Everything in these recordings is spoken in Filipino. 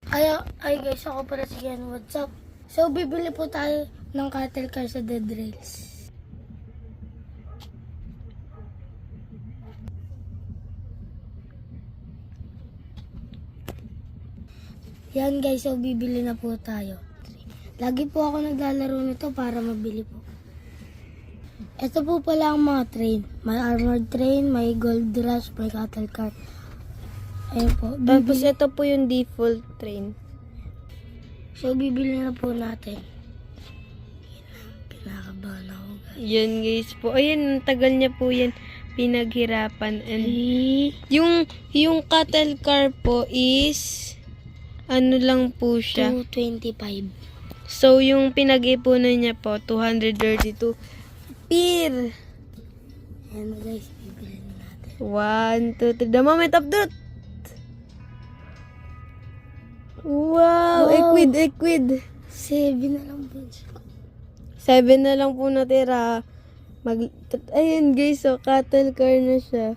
Ay guys, ako para si Ken. What's up? So, bibili po tayo ng cattle car sa Dead Rails. Yan guys, so bibili na po tayo. Lagi po ako naglalaro nito para mabili po. Ito po pala ang mga train. May armored train, may gold rush, may cattle car. Ayun po. Tapos ito po yung default train. So, bibili na po natin. Kinakabahan ako guys. Yan guys po. Ayan, ang tagal niya po yan pinaghirapan. And yung cattle car po is ano lang po siya. 225. So, yung pinag-ipunan niya po, 232. Peer! Ayan na guys, bibili na natin. 1, 2, 3. The moment of truth! Wow! Equid! 7 na lang po siya. 7 na lang po natira. Ayan guys, so cattle car na siya.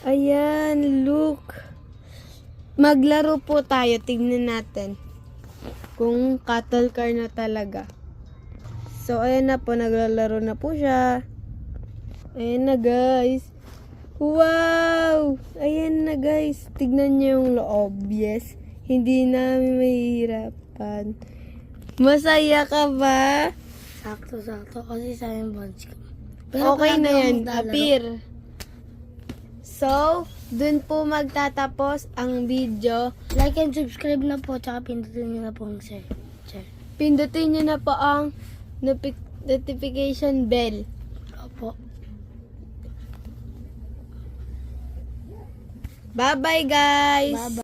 Ayan, look. Maglaro po tayo, tignan natin kung cattle car na talaga. So, ayan na po, naglalaro na po siya. Ayan na guys. Wow! Ayan na guys, tignan niyo yung loob. Yes, hindi namin mahihirapan. Masaya ka ba? Sakto kasi sa amin bunch ko. Okay na yan, appear. So, dun po magtatapos ang video. Like and subscribe na po, tsaka pindutin nyo na po ang share. Pindutin nyo na po ang notification bell. Opo. Bye-bye guys! Bye-bye.